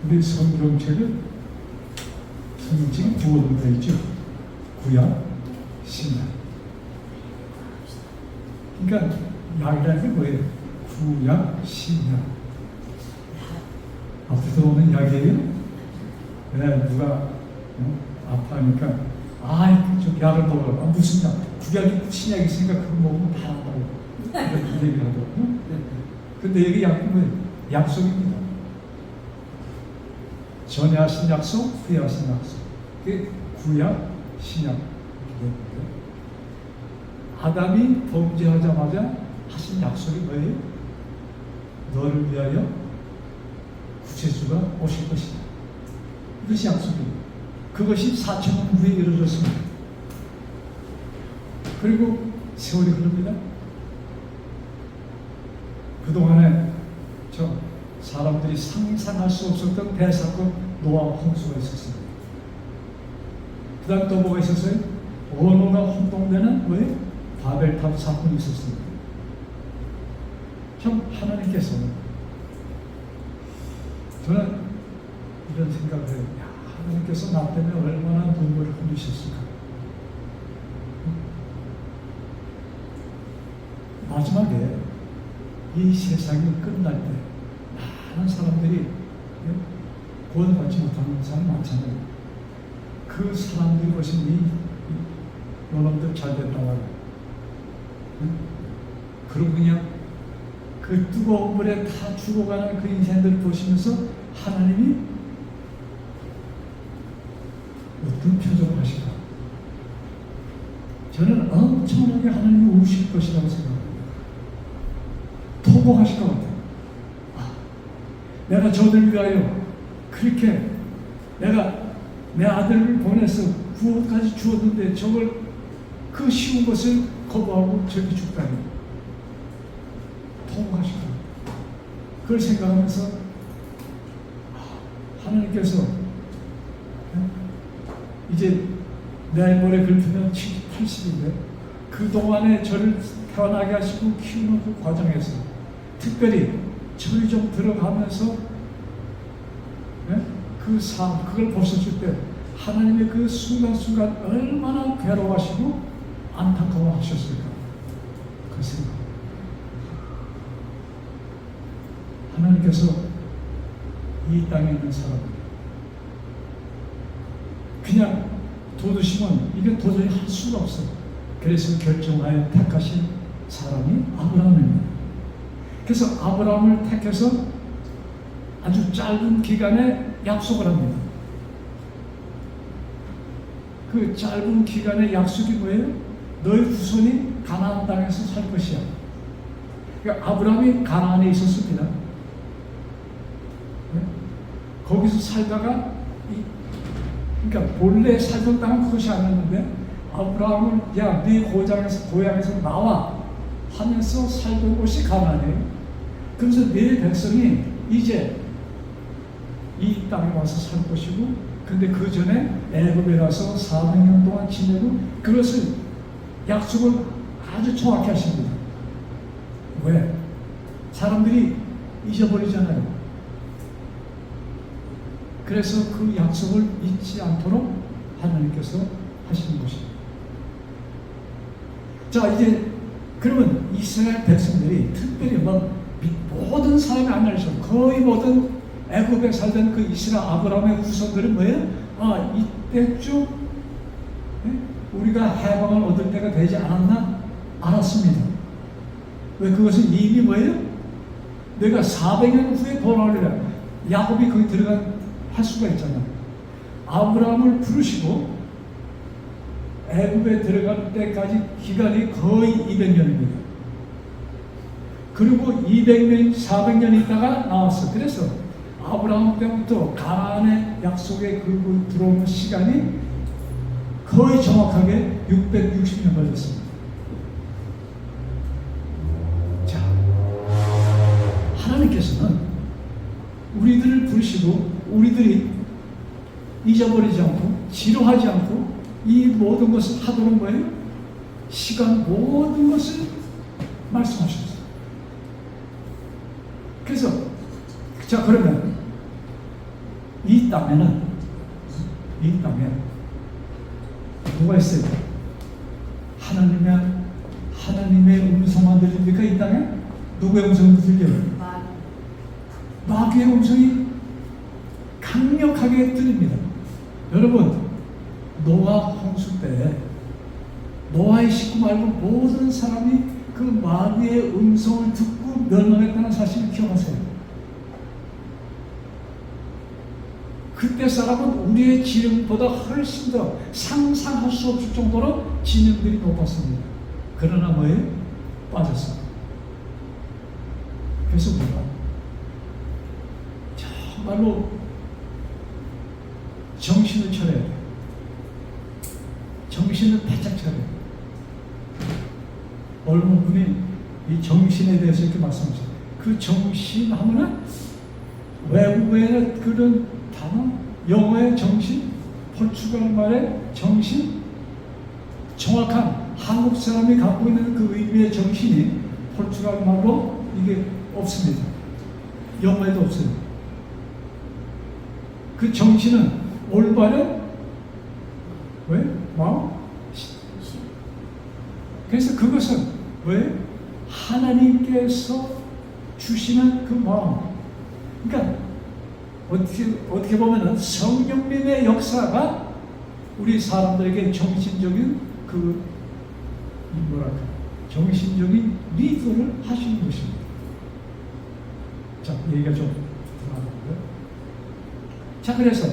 우리 성경책은 두 권으로 되어 있죠. 구약, 신약. 그러니까 약이라는 게 뭐예요? 구약, 신약. 앞에서 오는 약이에요? 네, 누가 아파하니까 좀 약을 먹어라. 무슨 약? 구약이 신약이 있으니까 그거 먹으면 다 난다고. 그렇게 얘기를 하더라고요. 근데 이게 약속입니다. 전에 하신 약속, 후에 하신 약속. 그게 구약, 신약 이렇게 되는데, 아담이 범죄하자마자 하신 약속이 뭐예요? 너를 위하여 구세주가 오실 것이다. 이것이 약속이에요. 그것이 4,000년 후에 이루어졌습니다. 그리고 세월이 흐릅니다. 그동안에 사람들이 상상할 수 없었던 대사건 노아와 홍수가 있었습니다. 그 다음 또 뭐가 있었어요? 언어가 혼동되는 뭐예요? 바벨탑 사건이 있었습니다. 참 하나님께서, 저는 이런 생각을 해요. 하나님께서 나 때문에 얼마나 눈물을 흘리셨을까. 마지막에 이 세상이 끝날 때 많은 사람들이 구원받지 못하는 사람 많잖아요. 그 사람들이 보시니 너놈들 잘 됐다고 그러고 그냥 그 뜨거운 물에 다 죽어가는 그 인생들을 보시면서 하나님이 어떤 표정을 하실까? 저는 엄청나게 하나님이 우실 것이라고 생각합니다. 토곡하실 것 같아요. 내가 저들 위하여 그렇게 내가 내 아들을 보내서 구원까지 주었는데 저걸 그 쉬운 것을 거부하고 저기 죽다니. 토곡하실 것 같아요. 그걸 생각하면서 하나님께서 이제 내일 모레 글프면 80인데 그동안에 저를 태어나게 하시고 키우는 그 과정에서 특별히 저를 좀 들어가면서 그 삶, 그걸 보셨을 때 하나님의 그 순간순간 얼마나 괴로워하시고 안타까워하셨을까. 그 생각. 하나님께서 이 땅에 있는 사람들 그냥 도두시면 이게 도저히 할 수가 없어. 그래서 결정하여 택하신 사람이 아브라함입니다. 그래서 아브라함을 택해서 아주 짧은 기간에 약속을 합니다. 그 짧은 기간의 약속이 뭐예요? 너의 후손이 가나안 땅에서 살 것이야. 그러니까 아브라함이 가나안에 있었습니다. 거기서 살다가 그러니까 본래 살던 땅은 그것이 아니었는데 아브라함은 네 고향에서 나와 하면서 살던 곳이 가나안이에요. 그래서 네 백성이 이제 이 땅에 와서 살 것이고, 근데 그 전에 애굽에 가서 400년 동안 지내고 그것을 약속을 아주 정확히 하십니다. 왜? 사람들이 잊어버리잖아요. 그래서 그 약속을 잊지 않도록 하나님께서 하시는 것입니다. 자, 이제 그러면 이스라엘 백성들이 특별히 모든 사람이 아니라서 거의 모든 애굽에 살던 그 이스라엘 아브라함의 후손들은 뭐예요? 이때쯤 우리가 해방을 얻을 때가 되지 않았나? 알았습니다. 왜? 그것은 이미 뭐예요? 내가 400년 후에 돌아오리라. 야곱이 거기 들어간 횟수가 있잖아요. 아브라함을 부르시고 애굽에 들어갈 때까지 기간이 거의 200년입니다. 그리고 200년, 400년 있다가 나왔어. 그래서 아브라함 때부터 가나안의 약속에 들어오는 시간이 거의 정확하게 660년 걸렸습니다. 자, 하나님께서는 우리들을 부르시고 우리들이 잊어버리지 않고 지루하지 않고 이 모든 것을 하도록 뭐예요? 시간 모든 것을 말씀하셨어요. 그래서 자, 그러면 이 땅에 누가 있어요? 하나님의 음성만 들립니까? 이 땅에? 누구의 음성이 들려요? 마귀의 음성이 강력하게 들립니다. 여러분, 노아 홍수 때 노아의 식구 말고 모든 사람이 그 마귀의 음성을 듣고 멸망했다는 사실을 기억하세요. 그때 사람은 우리의 지능보다 훨씬 더 상상할 수 없을 정도로 지능들이 높았습니다. 그러나 뭐예요? 빠졌어요. 그래서 우리가 정말로 정신을 차려야 돼요. 정신을 바짝 차려야 돼요. 어느 분이 이 정신에 대해서 이렇게 말씀하셨어요. 그 정신 하면은 외국의 그런 단어, 영어의 정신, 포르투갈 말의 정신, 정확한 한국 사람이 갖고 있는 그 의미의 정신이 포르투갈 말로 이게 없습니다. 영어에도 없어요. 그 정신은 올바른 왜? 마음? 그래서 그것은 왜? 하나님께서 주시는 그 마음. 그러니까 어떻게 보면은 성령님의 역사가 우리 사람들에게 정신적인 정신적인 리더를 하시는 것입니다. 자, 얘기가 좀 들어가고요. 자, 그래서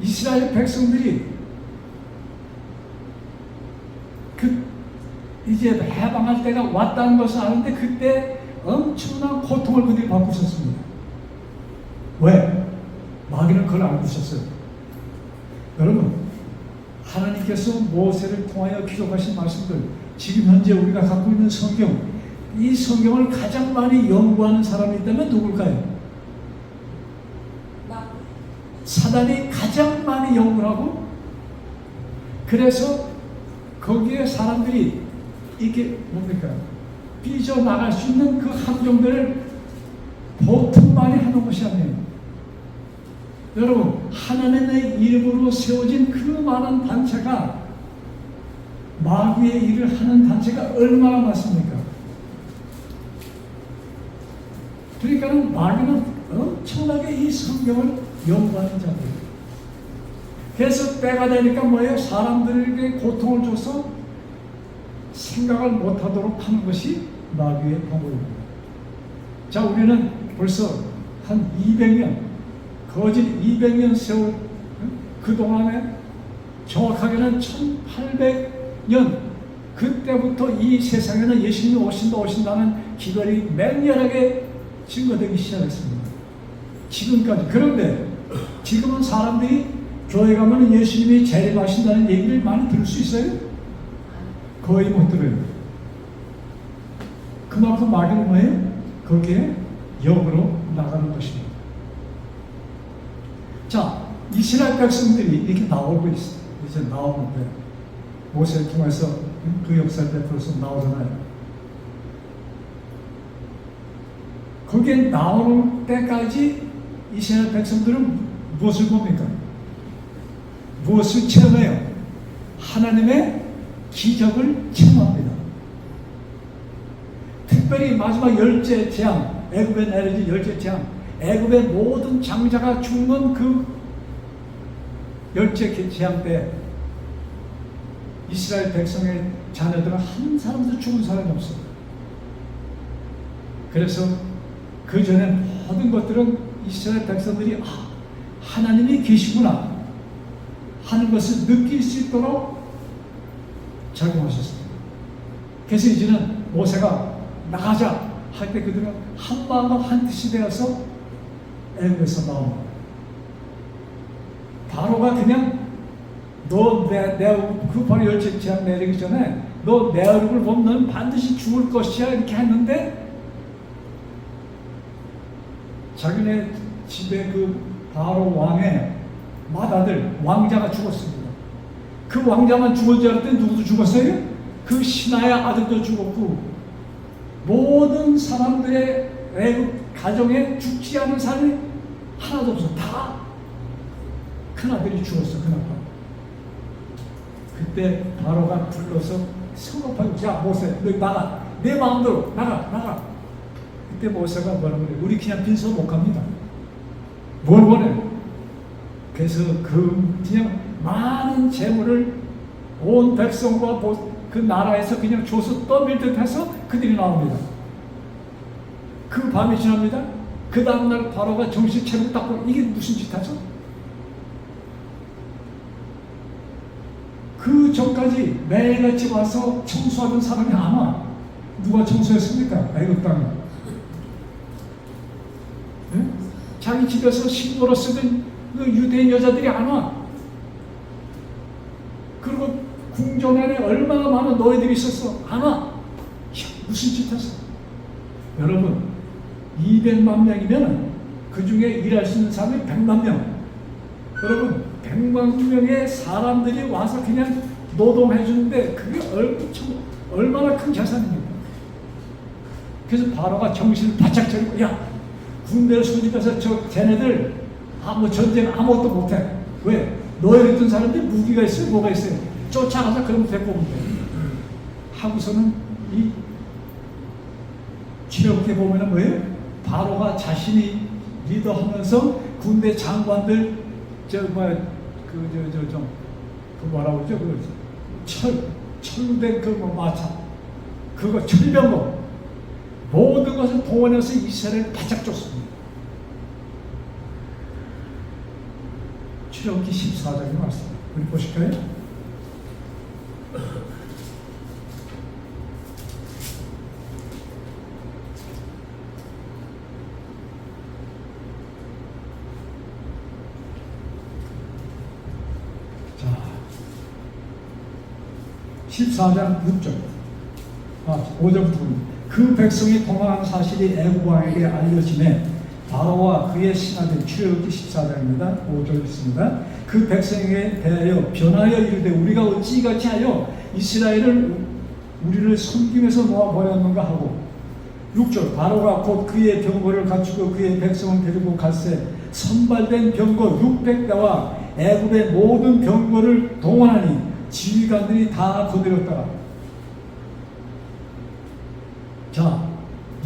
이스라엘 백성들이 이제 해방할 때가 왔다는 것을 아는데 그때 엄청난 고통을 그들이 받고 있었습니다. 왜? 마귀는 그걸 알고 있었어요. 여러분, 하나님께서 모세를 통하여 기록하신 말씀들, 지금 현재 우리가 갖고 있는 성경, 이 성경을 가장 많이 연구하는 사람이 있다면 누굴까요? 사단이 가장 많이 연구를 하고, 그래서 거기에 사람들이 이게 뭡니까? 삐져나갈 수 있는 그 함정들을 보통 많이 하는 것이 아니에요. 여러분, 하나님의 이름으로 세워진 그 많은 단체가 마귀의 일을 하는 단체가 얼마나 많습니까? 그러니까 마귀는 엄청나게 이 성경을 연구하는 자들이에요. 그래서 때가 되니까 뭐예요? 사람들에게 고통을 줘서 생각을 못하도록 하는 것이 마귀의 방법입니다. 자, 우리는 벌써 한 200년, 거짓 200년 세월, 그동안에 정확하게는 1800년, 그때부터 이 세상에는 예수님이 오신다는 기별이 맹렬하게 증거되기 시작했습니다. 지금까지. 그런데 지금은 사람들이 교회 가면 예수님이 재림하신다는 얘기를 많이 들을 수 있어요? 거의 못 들어요. 그만큼 마귀는 뭐예요? 거기에 역으로 나가는 것입니다. 자, 이스라엘 백성들이 이렇게 나오고 있어요. 이제 나오는데 모세를 통해서 그 역사를 베풀어서 나오잖아요. 거기에 나올 때까지 이스라엘 백성들은 무엇을 봅니까? 무엇을 체험해요? 하나님의 기적을 체험합니다. 특별히 마지막 열째 재앙, 애굽에 내려진 열째 재앙, 애굽의 모든 장자가 죽는 그 열째 재앙 때 이스라엘 백성의 자녀들은 한 사람도 죽은 사람이 없어요. 그래서 그 전에 모든 것들은 이스라엘 백성들이 하나님이 계시구나 하는 것을 느낄 수 있도록 작용하셨습니다. 그래서 이제는 모세가 나가자 할 때 그들은 한 마음과 한 뜻이 되어서 애굽에서 나옵니다. 바로가 그냥 그 바로 열째 재앙 내리기 전에 너 내 얼굴 보면 너는 반드시 죽을 것이야 이렇게 했는데 자기네 집에 그 바로 왕의 맏아들 왕자가 죽었습니다. 그 왕자만 죽은 줄 알았더니 누구도 죽었어요? 그 신하의 아들도 죽었고 모든 사람들의 애국 가정에 죽지 않은 사람이 하나도 없어. 다 큰아들이 죽었어. 그나마. 그때 바로가 불러서 성급하게 자 모세 너 나가. 내 마음대로 나가. 그때 모세가 뭐라고 그래? 우리 그냥 빈손 못 갑니다. 뭘 원해? 그래서 그냥 많은 재물을 온 백성과 그 나라에서 그냥 줘서 떠밀듯 해서 그들이 나옵니다. 그 밤이 지납니다. 그 다음날 바로가 정신 차리고 딱 보고 이게 무슨 짓 하죠? 그 전까지 매일같이 와서 청소하던 사람이 안 와. 누가 청소했습니까? 애굽 땅에. 네? 자기 집에서 신고로 쓰던 그 유대인 여자들이 안 와. 그리고 궁전 안에 얼마나 많은 노예들이 있었어. 안 와. 무슨 짓 했어? 여러분 200만 명이면 그 중에 일할 수 있는 사람이 100만 명. 여러분 100만 명의 사람들이 와서 그냥 노동해 주는데 그게 얼마나 큰 자산입니까? 그래서 바로가 정신을 바짝 차리고 야 군대를 소집해서 쟤네들 아무 전쟁 아무것도 못해. 왜? 노예를 든 사람들이 무기가 있어요? 뭐가 있어요? 쫓아가서 그러면 데리고 오면 돼. 하고서는 이 지력해 보면은 뭐예요? 바로가 자신이 리더하면서 군대 장관들 그 뭐라고 그러죠? 철된 그 마차 그거 철병거 모든 것을 동원해서 이스라엘을 바짝 쫓습니다. 출애굽기 14장의 말씀 우리 보실까요? 자, 14장 6절 5절부터 그 백성이 도망한 사실이 애굽 왕에게 알려지매 바로와 그의 신하들 출애굽기 14장입니다. 5절 있습니다. 그 백성에게 대하여 변하여 이르되 우리가 어찌 이같이 하여 이스라엘을 우리를 섬김에서 모아버렸는가 하고 6절 바로가 곧 그의 병거를 갖추고 그의 백성을 데리고 갈새 선발된 병거 600대와 애굽의 모든 병거를 동원하니 지휘관들이 다 거느렸더라. 자,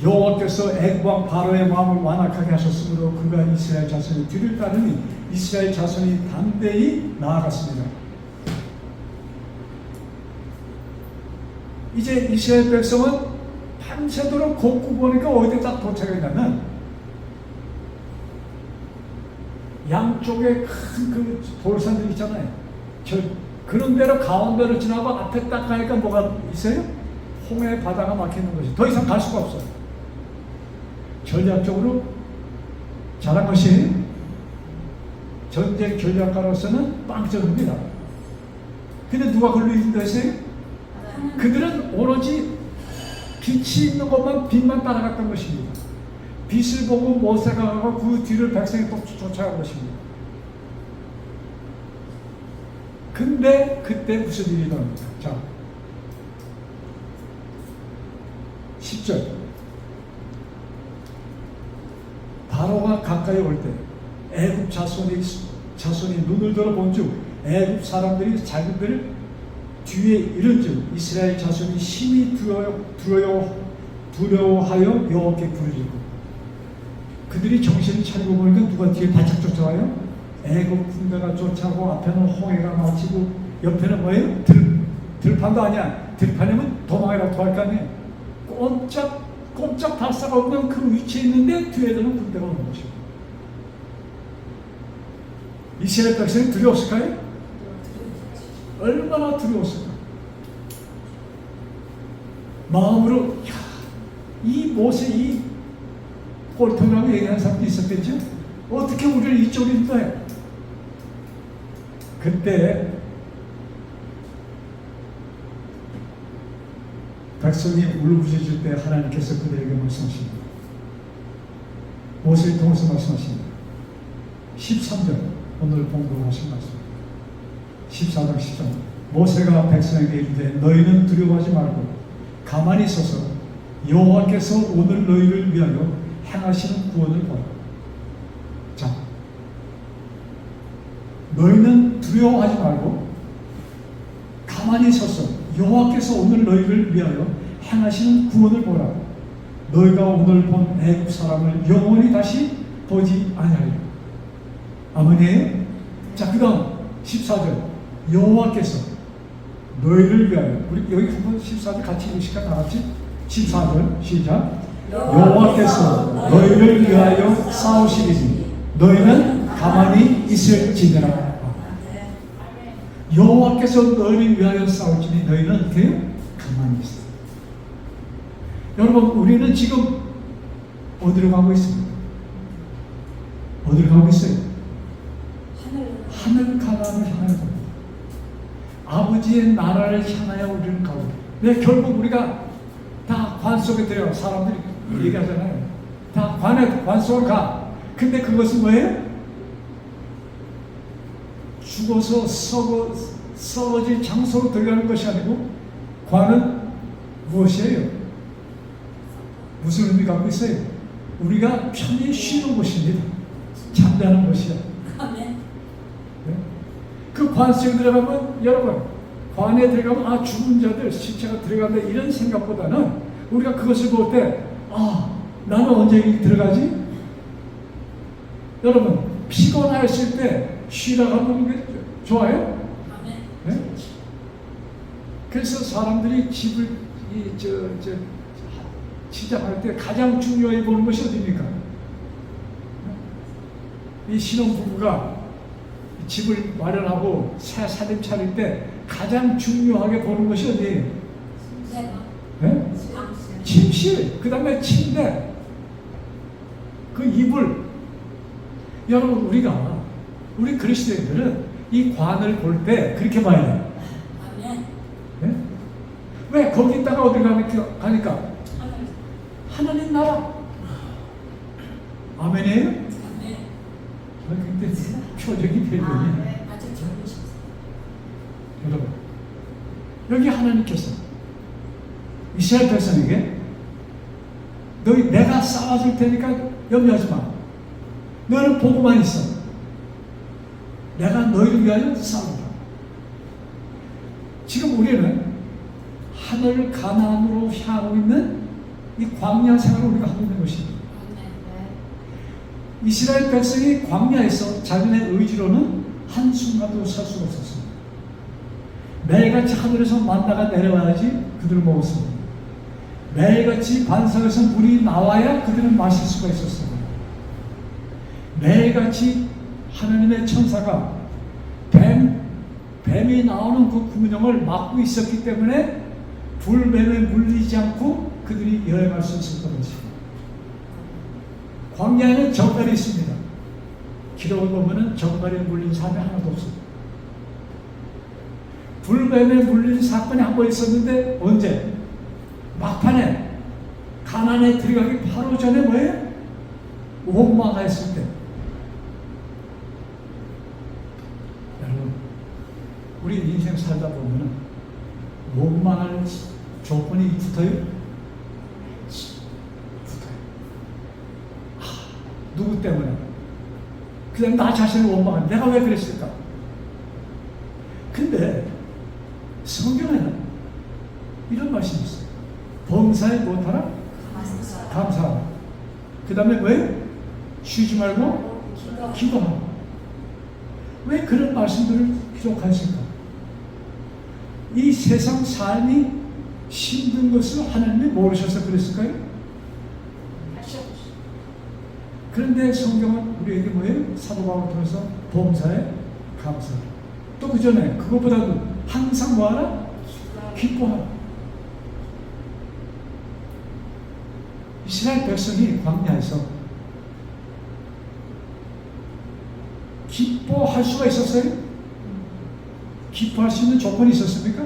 여호와께서 애굽 왕 바로의 마음을 완악하게 하셨으므로 그가 이스라엘 자손의 뒤를 따르니 이스라엘 자손이 담대히 나아갔습니다. 이제 이스라엘 백성은 밤새도록 걷고 보니까 어디에 딱 도착했냐면 양쪽에 큰 그 돌산들 있잖아요. 그런 데로 가운데로 지나고 앞에 딱 가니까 뭐가 있어요? 홍해 바다가 막히는 것이 더 이상 갈 수가 없어요. 전략적으로 잘한 것이 전쟁 전략가로서는 빵점입니다. 근데 누가 그걸로 인도했어요? 그들은 오로지 빛이 있는 것만 빛만 따라갔던 것입니다. 빛을 보고 모세가 가고 그 뒤를 백성이 또 쫓아간 것입니다. 근데 그때 무슨 일이 일어납니까? 자, 10절 바로가 가까이 올 때 애굽 자손이 눈을 들어 본즉 애굽 사람들이 자기들 뒤에 이른즉 이스라엘 자손이 심히 두려워하여 여호와께 부르짖고 그들이 정신을 차리고 보니까 누가 뒤에 바짝 쫓아와요? 애굽 군대가 쫓아오고 앞에는 홍해가 마치고 옆에는 뭐예요? 들판도 아니야. 들판이면 도망이라도 할 거 아니에요. 꼼짝 발사가 없는 그 위치에 있는데 뒤에는 군대가 오는 것이고 이스라엘 백성이 두려웠을까요? 얼마나 두려웠을까? 마음으로 이 모세 이 꼴통이라고 얘기하는 사람도 있었겠죠? 어떻게 우리를 이쪽으로 인도해? 그때 백성이 울부짖을 때 하나님께서 그들에게 말씀하십니다. 모세를 통해서 말씀하십니다. 13절 오늘 공부하신 말씀 14장 10절 모세가 백성에게 이르되 너희는 두려워하지 말고 가만히 서서 여호와께서 오늘 너희를 위하여 행하시는 구원을 보라. 자, 너희는 두려워하지 말고 가만히 서서 여호와께서 오늘 너희를 위하여 행하시는 구원을 보라. 너희가 오늘 본 애국 사람을 영원히 다시 보지 아니하리라. 아멘이에요? 자, 그 다음 14절 여호와께서 너희를 위하여, 우리 여기 한번 14절 같이 읽으실까? 다 같이 14절 시작. 여호와께서 너희를 위하여 싸우시리니 너희는 가만히 있을지니라. 여호와께서 너희를 위하여 싸울지니 너희는 어떻게 해요? 가만히 있어. 여러분, 우리는 지금 어디로 가고 있습니까? 어디로 가고 있어요? 하늘 가나안을 향하여 갑니다. 아버지의 나라를 향하여 우리는 가고 있습니다. 네, 결국 우리가 다 관 속에 들어가. 사람들이 얘기하잖아요. 다 관 속으로 가. 근데 그것은 뭐예요? 죽어서 썩어질 장소로 들어가는 것이 아니고, 관은 무엇이에요? 무슨 의미 갖고 있어요? 우리가 편히 쉬는 곳입니다. 잠자는 곳이야. 네? 그 관 속에 들어가면, 여러분, 관에 들어가면 아, 죽은 자들 시체가 들어간다 이런 생각보다는 우리가 그것을 볼 때 아, 나는 언제 여기 들어가지? 여러분, 피곤하였을 때 쉬다 가는 게 좋아요? 네? 그래서 사람들이 집을 시작할 때 가장 중요히 보는 것이 어디입니까? 이 신혼부부가 집을 마련하고 새 살림 차릴 때 가장 중요하게 보는 것이 어디예요? 네? 침실, 그 다음에 침대, 그 이불. 여러분, 우리 그리스도인들은 이 관을 볼 때 그렇게 봐야 돼요. 네? 왜? 거기 있다가 어디 가니까? 하나님 나라. 아멘이에요? 근데 표정이 별로네. 여러분, 여기 하나님께서 이스라엘 백성에게 너희 내가 싸워줄 테니까 염려하지 마. 너는 보고만 있어. 내가 너희를 위하여 싸운다. 지금 우리는 하늘 가나안으로 향하고 있는 이 광야 생활을 우리가 하고 있는 것입니다. 이스라엘 백성이 광야에서 자기네 의지로는 한순간도 살 수가 없었습니다. 매일같이 하늘에서 만나가 내려와야지 그들을 먹었습니다. 매일같이 반석에서 물이 나와야 그들은 마실 수가 있었습니다. 매일같이 하나님의 천사가 뱀이 나오는 그 구멍을 막고 있었기 때문에 불뱀에 물리지 않고 그들이 여행할 수 있었던 것입니다. 광야에는 정갈이 있습니다. 기록을 보면 정갈에 물린 사람이 하나도 없습니다. 불뱀에 물린 사건이 한 번 있었는데 언제? 막판에 가나안에 들어가기 바로 전에 뭐예요? 원망했을 때. 여러분, 우리 인생 살다 보면 원망할 조건이 붙어요? 붙어요. 누구 때문에? 그냥 나 자신을 원망한 내가 왜 그랬을까? 근데 성경에는 이런 말씀이 있어요. 범사에 못하라? 감사하라. 그 다음에 왜? 쉬지 말고 기도하라. 왜 그런 말씀들을 기록하실까? 이 세상 삶이 힘든 것을 하나님이 모르셔서 그랬을까요? 그런데 성경은 우리에게 뭐예요? 사도 바울을 통해서 범사에 감사하라. 또 그 전에 그것보다도 항상 뭐하라? 기뻐하라. 이스라엘 백성이 광야에서 기뻐할 수가 있었어요? 기뻐할 수 있는 조건이 있었습니까?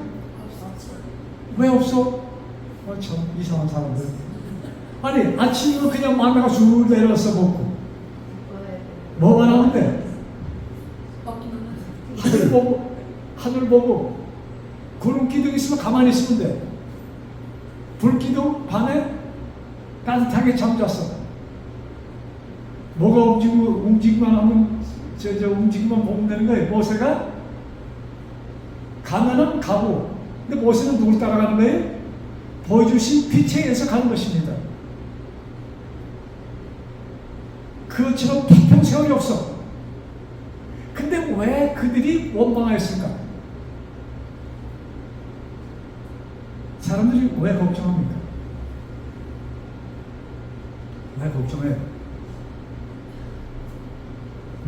왜 없어? 참 이상한 사람들. 아니, 아침으로 그냥 만나가 쭉 내려서 먹고 뭐가 나오는데? 하늘 보고 구름 기둥 있으면 가만히 있으면 돼. 불 기둥 밤에 따뜻하게 잠잤어. 뭐가 움직이기만 하면 움직임만 보면 되는 거예요. 모세가 가면은 가고, 근데 모세는 누굴 따라가는 거예요? 보여주신 빛에 의해서 가는 것입니다. 그것처럼 태평세월이 없어. 근데 왜 그들이 원망하였을까? 사람들이 왜 걱정합니까? 왜 걱정해요?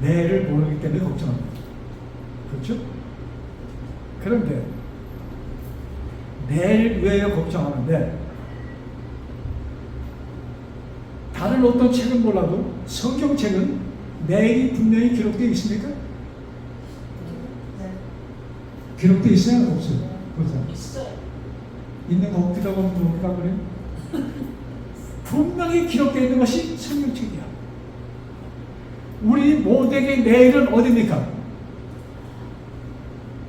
내일을 모르기 때문에 걱정합니다. 그렇죠? 그런데 내일 위하여 걱정하는데, 다른 어떤 책은 몰라도 성경책은 내일이 분명히 기록되어 있습니까? 기록되어 있어요? 없어요? 그렇죠? 있어요. 있는 거 없기도 하고 없기도 그래요? 분명히 기록되어 있는 것이 성경책이야. 우리 모두에게 내일은 어디입니까?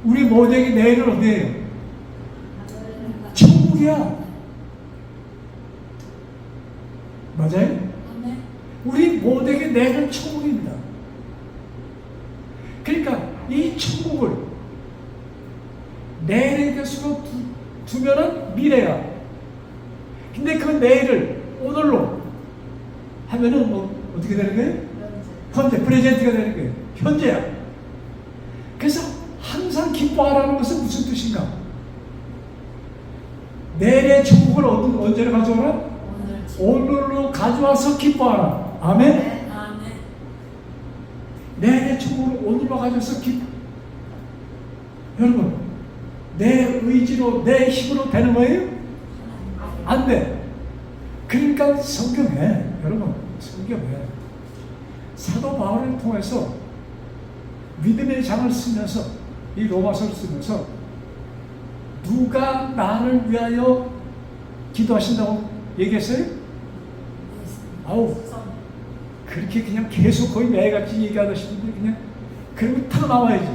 우리 모두에게 내일은 어디예요? 천국이야. 맞아요? 우리 모두에게 내일은 천국입니다. 그러니까 이 천국을 내일의 것으로 두면은 미래야. 근데 그 내일을 오늘로 하면은 어떻게 되는 거예요? 현재, 프레젠트가 되는 거예요. 현재야. 그래서 항상 기뻐하라는 것은 무슨 뜻인가? 내일의 천국을 언제로 가져오라? 오늘로 가져와서 기뻐하라. 아멘? 네. 아멘. 내일의 천국을 오늘로 가져와서 여러분, 내 의지로, 내 힘으로 되는 거예요? 안 돼. 그러니까 성경에, 여러분, 성경에 사도 바울을 통해서 믿음의 장을 쓰면서, 이 로마서를 쓰면서 누가 나를 위하여 기도하신다고 얘기했어요? 아우, 그렇게 그냥 계속 거의 매일같이 얘기하듯이 그냥 그런 거 탁 나와야지.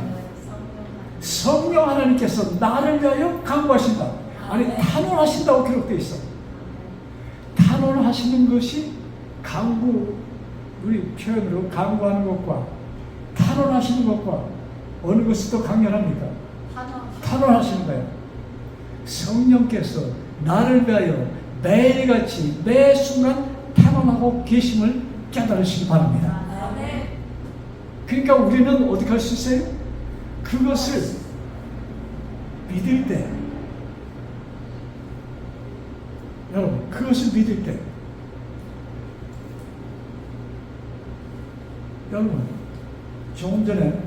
성령 하나님께서 나를 위하여 간구하신다. 아니, 탄원하신다고 기록되어 있어. 탄원하시는 것이 간구, 우리 표현으로 간구하는 것과 탄원하시는 것과 어느 것이 더 강렬합니까? 탄원하시는 거예요. 성령께서 나를 위하여 매일같이 매 순간 탄원하고 계심을 깨달으시기 바랍니다. 그러니까 우리는 어떻게 할 수 있어요? 그것을 믿을 때, 여러분, 그것을 믿을 때, 여러분, 조금 전에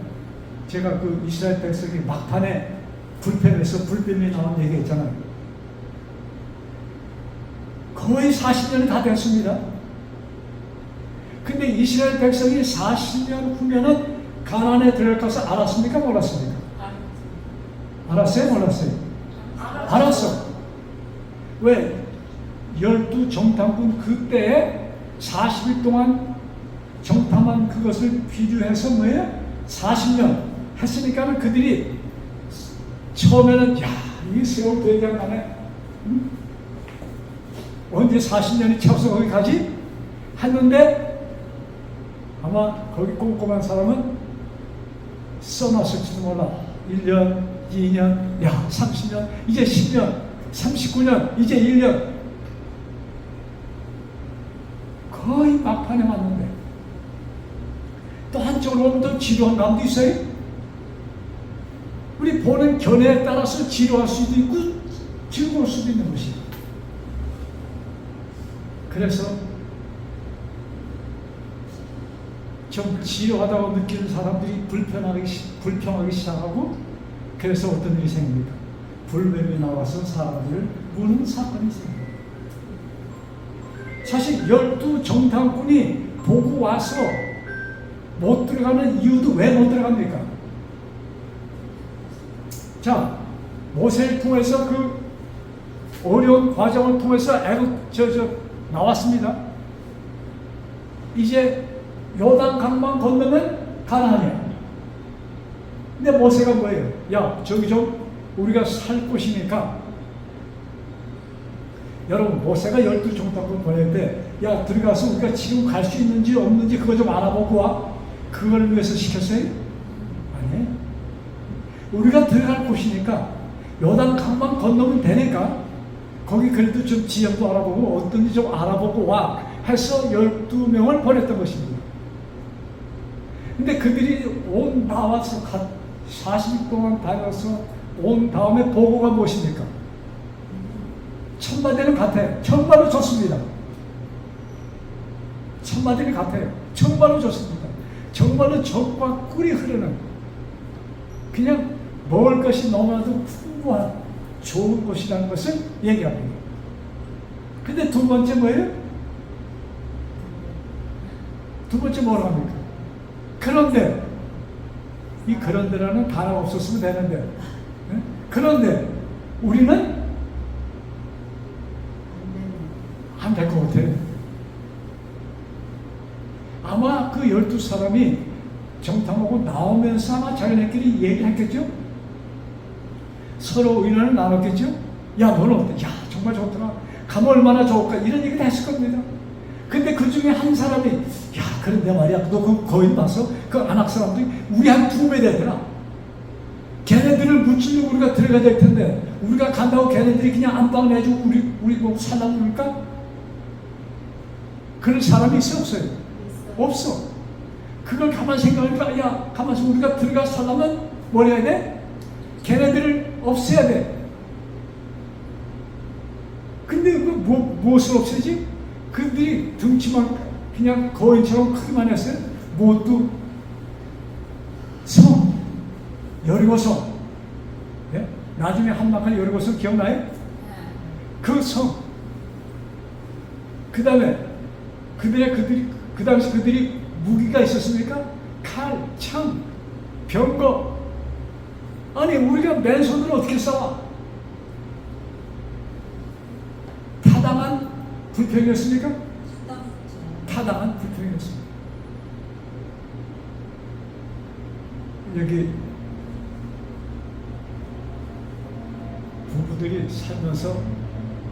제가 그 이스라엘 백성이 막판에 불뱀에서 불뱀이 나온 얘기 했잖아요. 거의 40년이 다 됐습니다. 근데 이스라엘 백성이 40년 후면은 가나안에 들어갈 것을 알았습니까? 몰랐습니까? 알았어요? 몰랐어요? 알았어. 왜? 12 정탐꾼 그때에 40일 동안 정탐한 그것을 비교해서 뭐예요? 40년 했으니까는 그들이 처음에는 야, 이 세월도 얘기하네. 언제 40년이 채워서 거기 가지? 했는데 아마 거기 꼼꼼한 사람은 써놨을지도 몰라. 1년, 2년, 야 30년, 이제 10년, 39년, 이제 1년. 거의 막판에 맞는데 또 한쪽으로 보면 더 지루한 감도 있어요. 우리 보는 견해에 따라서 지루할 수도 있고 즐거울 수도 있는 것이에요. 그래서 좀 지루하다고 느끼는 사람들이 불평하기 시작하고, 그래서 어떤 일이 생깁니까? 불뱀이 나와서 사람들을 무는 사건이 생깁니다. 사실 12 정탐꾼이 보고 와서 못 들어가는 이유도 왜 못 들어갑니까? 자, 모세를 통해서 그 어려운 과정을 통해서 나왔습니다. 이제 요단 강만 건너면 가나안이야. 근데 모세가 뭐예요? 야, 저기 좀 우리가 살 곳이니까. 여러분, 모세가 12 정탐꾼 보낼 때, 야, 들어가서 우리가 지금 갈 수 있는지 없는지 그거 좀 알아보고 와. 그걸 위해서 시켰어요? 아니에요. 우리가 들어갈 곳이니까 요단 강만 건너면 되니까 거기 그래도 좀 지형도 알아보고 어떤지 좀 알아보고 와 해서 12명을 보냈던 것입니다. 근데 그들이 온 나와서 40일 동안 다녀서 온 다음에 보고가 무엇입니까? 천마디는 같아요. 정말로 좋습니다. 천마디는 같아요. 정말로 좋습니다. 정말로 적과 꿀이 흐르는 그냥 먹을 것이 너무나도 풍부한 좋은 곳이라는 것을 얘기합니다. 근데 두 번째 뭐예요? 두 번째 뭐라고 합니까? 그런데 이 그런데라는 단어가 없었으면 되는데 네? 그런데 우리는 안 될 것 같아요. 아마 그 12사람이 정탐하고 나오면서 아마 자기네끼리 얘기했겠죠? 서로 의논을 나눴겠죠? 야, 너는 어때? 야, 정말 좋더라. 가면 얼마나 좋을까? 이런 얘기도 했을 겁니다. 근데 그 중에 한 사람이, 야, 그런데 말이야. 너 그 거인 봤어? 그 안악 사람들이 우리 한 2배 되더라. 걔네들을 묻히려고 우리가 들어가야 될 텐데, 우리가 간다고 걔네들이 그냥 안방 내주고 우리 뭐 살라고 그럴까? 그런 사람이 있어, 없어요? 없어. 그걸 가만 생각하니까, 야, 가만히 우리가 들어가 살려면 뭘 해야 돼? 걔네들을 없애야 돼. 근데 그 무엇을 없애지? 그들이 등치만 그냥 거인처럼 크기만 했어요. 뭣도 성, 여리고성. 예? 나중에 한막한 여리고성 기억나요? 그 성. 그 다음에 그 당시 그들이 무기가 있었습니까? 칼, 창, 병거. 아니 우리가 맨손으로 어떻게 싸워? 타당한 불평이었습니까? 타당한 불평이었습니다. 여기 부부들이 살면서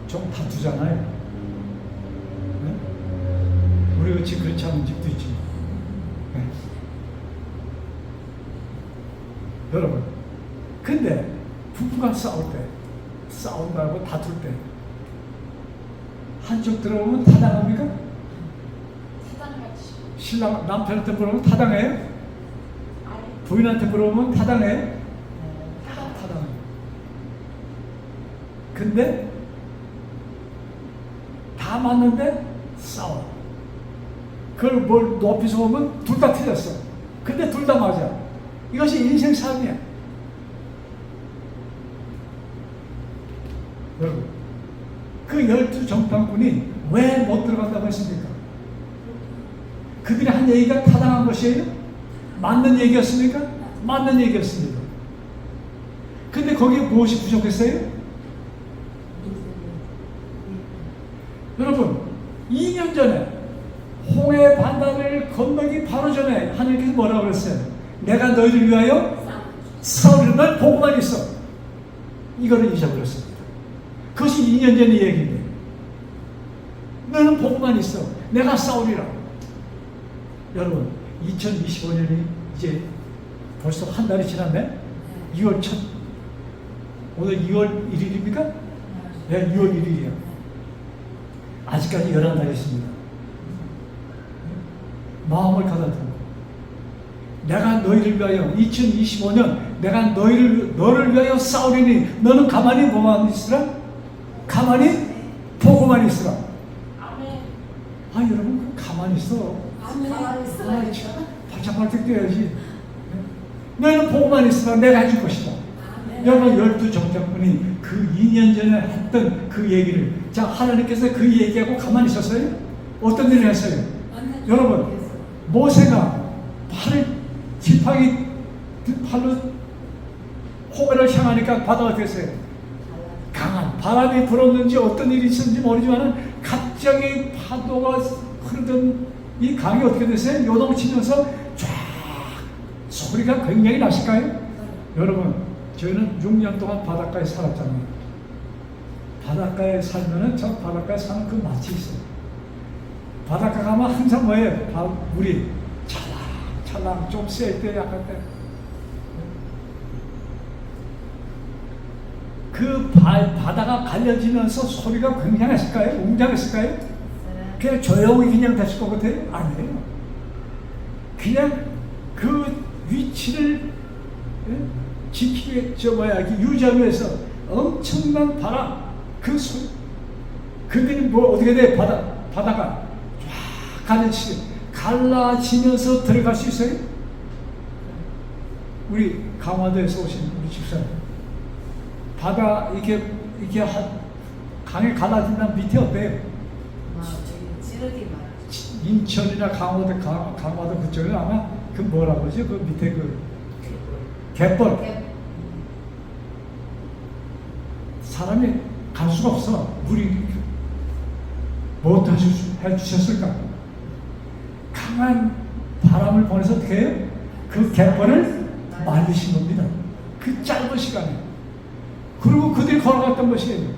좀 다투잖아요. 네? 우리 같이 그렇지 않은 집도 있지만 네. 여러분, 근데 부부가 싸운다고 다툴 때 한쪽 들어오면 타당합니까? 타당하지. 신랑 남편한테 물어보면 타당해요? 부인한테 물어보면 타당해요? 타당해요. 근데 다 맞는데 싸워. 그걸 뭘 높이서 보면 둘 다 틀렸어. 근데 둘 다 맞아. 이것이 인생 삶이야. 여러분, 그 12정탐꾼이 왜 못 들어간다고 했습니까? 그들이 한 얘기가 타당한 것이에요? 맞는 얘기였습니까? 맞는 얘기였습니다. 근데 거기에 무엇이 부족했어요? 여러분, 2년 전에 홍해 바다를 건너기 바로 전에 하나님께서 뭐라고 그랬어요? 내가 너희를 위하여 싸우리라. 널 보고만 있어. 이거를 잊어버렸습니다. 그것이 2년 전의 얘기인데 너는 보고만 있어. 내가 싸우리라. 여러분, 2025년이 이제 벌써 한 달이 지났네? 2월 첫 오늘 2월 1일입니까? 네, 2월 1일이야. 아직까지 11달이 있습니다. 마음을 가다듬고 내가 너희를 위하여 2025년 내가 너를 위하여 싸우리니 너는 가만히 뭐만 있으라? 가만히 보고만 있으라. 아멘. 아, 여러분 가만히 있어. 아멘. 발짝발짝 뛰어야지. 너는 보고만 있으라. 내가 해줄 것이다. 여러분, 12정탐꾼이 그 2년 전에 했던 그 얘기를, 자, 하나님께서 그 얘기하고 가만히 있었어요? 어떤 일을 했어요? 여러분, 모세가 지팡이 팔로 홍해를 향하니까 바다가 됐어요. 강한 바람이 불었는지 어떤 일이 있었는지 모르지만 갑자기 파도가 흐르던 이 강이 어떻게 됐어요? 요동치면서 쫙 소리가 굉장히 나실까요? 여러분, 저희는 6년 동안 바닷가에 살았잖아요. 바닷가에 살면은 저 바닷가에 사는 그 맛이 있어요. 바닷가 가면 항상 뭐예요? 물이 찰랑찰랑 찰랑 좀 셀 때 약간 때. 그 바다가 갈려지면서 소리가 굉장했을까요? 웅장했을까요? 그냥 조용히 그냥 됐을 것 같아요? 아니에요. 그냥 그 위치를 유지하기 위해서 엄청난 바람, 그 소리. 그들이 뭐 어떻게 돼? 바다가 쫙 갈라지면서 들어갈 수 있어요? 우리 강화도에서 오신 우리 집사님. 바다 이게 강에 갈라진다면 밑에 어때요? 찌르기만. 인천이나 강화도 그쪽에 아마 그 뭐라 그러죠? 그 밑에 그 갯벌. 사람이 갈 수가 없어. 물이 뭐 해주셨을까? 강한 바람을 보내서 어떻게 해요? 그 갯벌을 말리신 겁니다. 그 짧은 시간에. 그리고 그들이 걸어갔던 것이에요.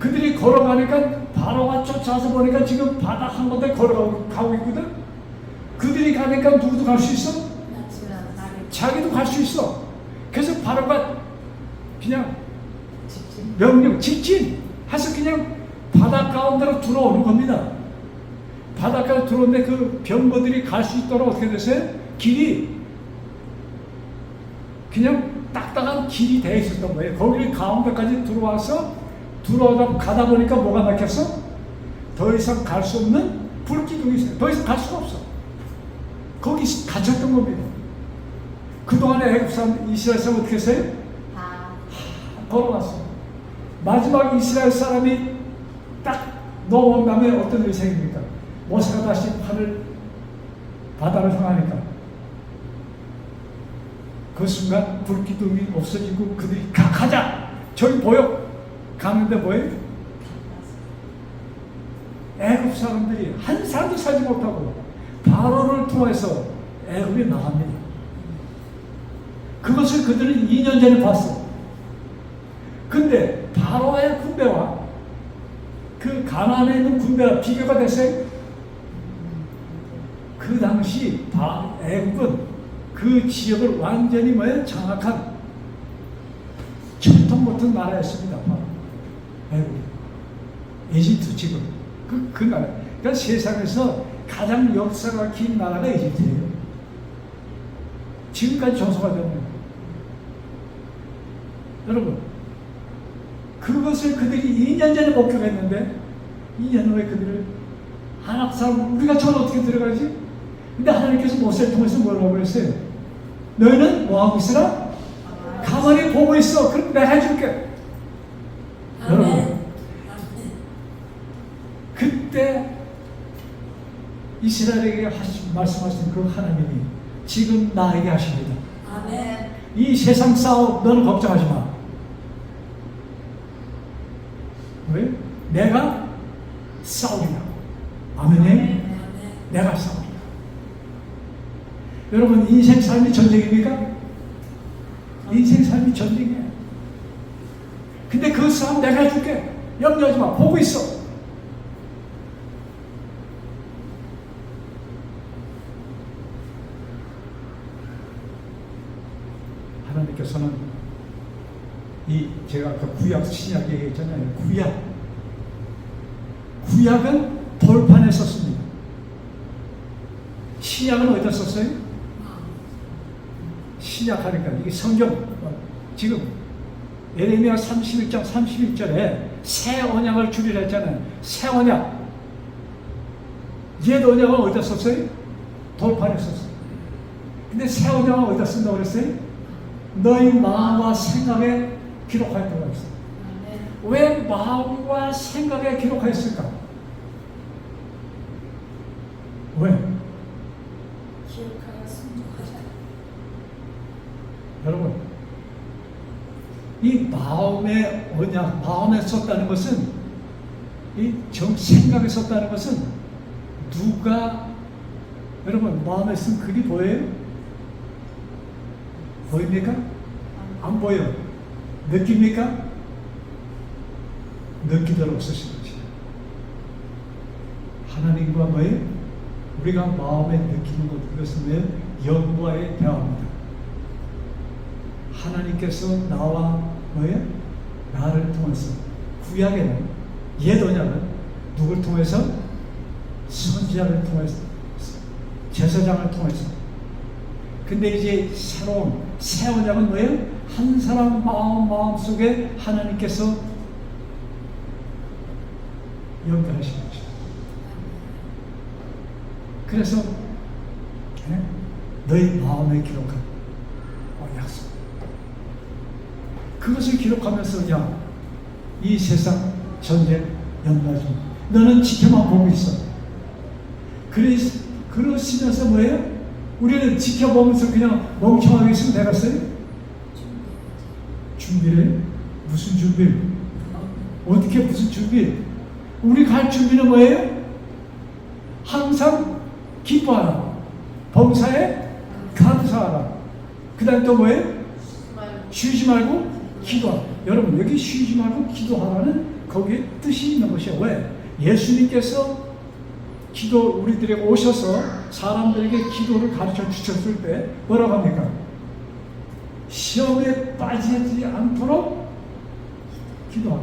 그들이 걸어가니까 바로가 쫓아서 보니까 지금 바다 한 군데 걸어가고 있거든. 그들이 가니까 누구도 갈 수 있어? 자기도 갈 수 있어. 그래서 바로가 그냥 명령 직진 해서 그냥 바다 가운데로 들어오는 겁니다. 바닷가로 들어오는데 그 병거들이 갈 수 있도록 어떻게 됐어요? 길이 그냥 딱딱한 길이 되어 있었던 거예요. 거기 가운데까지 들어오다 가다 보니까 뭐가 막혔어? 더 이상 갈 수 없는 불기둥이 있어요. 더 이상 갈 수가 없어. 거기 갇혔던 겁니다. 그동안에 애굽 사람, 이스라엘 사람 어떻게 했어요? 걸어갔어요. 마지막 이스라엘 사람이 딱 넘어온 다음에 어떤 일이 생깁니까? 모세가 다시 바다를 향하니까 그 순간 불기둥이 없어지고 그들이 가자! 저기 보여! 가는데 뭐예요? 애굽 사람들이 한 사람도 살지 못하고 바로를 통해서 애굽이 나갑니다. 그것을 그들은 2년 전에 봤어. 근데 바로의 군대와 그 가나안에 있는 군대가 비교가 됐어요. 그 당시 애굽은 그 지역을 완전히 장악한 철통 같은 나라였습니다. 애굽, 이집트 지금 그 나라. 그러니까 세상에서 가장 역사가 긴 나라가 이집트예요. 지금까지 정서가 되는. 여러분, 그것을 그들이 2년 전에 목격했는데 2년 후에 그들을 한학사람 우리가 저를 어떻게 들어가지? 근데 하나님께서 모세를 통해서 뭐라고 그랬어요? 너희는 뭐하고 있으라? 가만히 보고 있어. 그럼 내가 해줄게. 여러분, 그때 이스라엘에게 말씀하신 그 하나님이 지금 나에게 하십니다. 아멘. 이 세상 싸움 너는 걱정하지 마. 왜? 내가 싸우리라. 아멘이? 내가 싸우리라. 여러분, 인생 삶이 전쟁입니까? 인생 삶이 전쟁이에요. 근데 그 싸움 내가 해줄게. 염려하지 마. 보고 있어. 하나님께서는 제가 그 구약 신약 얘기했잖아요. 구약은 돌판에 썼습니다. 신약은 어디다 썼어요? 신약하니까 이게 성경 지금 예레미야 31장 31절에 새 언약을 주리라 했잖아요. 새 언약. 옛 언약은 어디다 썼어요? 돌판에 썼어요. 근데 새 언약은 어디다 쓴다고 그랬어요? 너희 마음과 생각에 기록하였다고 했어요. 왜 마음과 생각에 기록하였을까? 왜? 여러분, 이 마음의 언약, 마음에 썼다는 것은, 생각에 썼다는 것은, 여러분, 마음에 쓴 글이 보여요? 보입니까? 안 보여. 느낍니까? 느끼도록 쓰신 거지. 하나님과 뭐예요? 우리가 마음에 느끼는 것, 그것은 영과의 대화입니다. 하나님께서 나와 나를 통해서, 구약에는 옛 언약은 누굴 통해서? 선지자를 통해서, 제사장을 통해서. 근데 이제 새로운 새 언약은 한 사람 마음 속에 하나님께서 연결하시는 거죠. 그래서 너희 마음에 기록한 약속, 그것을 기록하면서 이 세상 전쟁 연마 중 너는 지켜만 보고 있어. 그러시면서 우리는 지켜보면서 그냥 멍청하게 있으면 되겠어요? 준비를? 무슨 준비? 어떻게 무슨 준비? 우리가 할 준비는 뭐예요? 항상 기뻐하라, 범사에 감사하라. 그 다음 또 쉬지 말고 기도하라. 여러분, 여기 쉬지 말고 기도하라는 거기에 뜻이 있는 것이에요. 왜? 예수님께서 우리들에게 오셔서 사람들에게 기도를 가르쳐 주셨을 때 뭐라고 합니까? 시험에 빠지지 않도록 기도하라.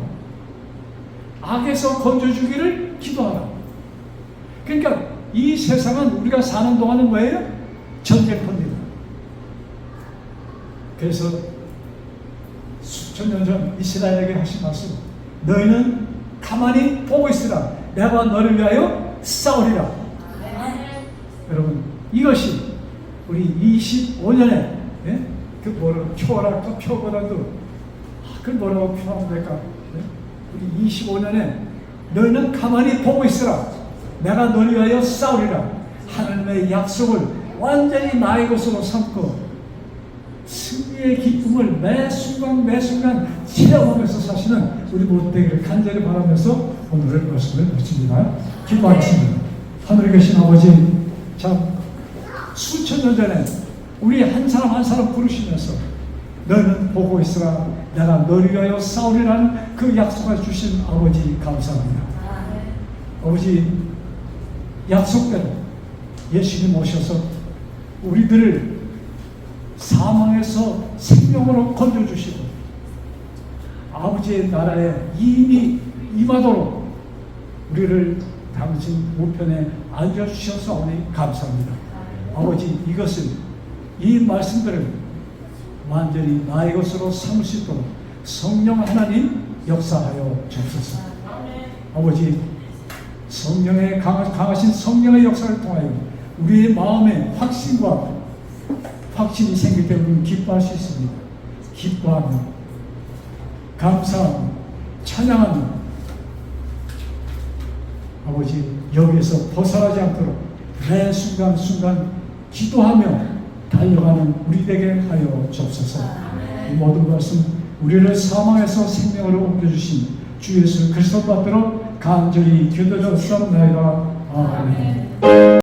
악에서 건져주기를 기도하라. 그러니까 이 세상은 우리가 사는 동안은 뭐예요? 전쟁터입니다. 그래서 수천 년 전 이스라엘에게 하신 말씀, 너희는 가만히 보고 있으라. 내가 너를 위하여 싸우리라. 여러분, 이것이 우리 25년에 표랄까 표보다도 그 뭐라고 표하면 될까? 우리 25년에 너희는 가만히 보고 있으라. 내가 너를 위하여 싸우리라. 하나님의 약속을 완전히 나의 것으로 삼고 승리의 기쁨을 매 순간 체험하면서 사시는 우리 모두 되기를 간절히 바라면서 오늘의 말씀을 마칩니다. 기도하겠습니다. 하늘에 계신 아버지, 참 수천 년 전에 우리 한 사람 부르시면서 너는 보고 있으라. 내가 너를 위하여 싸우리라는 그 약속을 주신 아버지 감사합니다. 아버지, 약속대로 예수님 오셔서 우리들을 사망에서 생명으로 건져주시고 아버지의 나라에 이미 임하도록 우리를 당신 우편에 앉아주셔서 감사합니다. 아버지, 이 말씀들을 완전히 나의 것으로 삼을 수 있도록 성령 하나님 역사하여 주옵소서. 아버지, 성령의 강하신 성령의 역사를 통하여 우리의 마음에 확신이 생길 때 우리는 기뻐할 수 있습니다. 기뻐하며 감사하며 찬양하며 아버지, 여기에서 벗어나지 않도록 매 순간 기도하며 달려가는 우리 되게 하여 주옵소서. 이 모든 것은 우리를 사망에서 생명으로 옮겨주신 주 예수 그리스도 받들어 간절히 기도드렸사옵나이다. 아멘.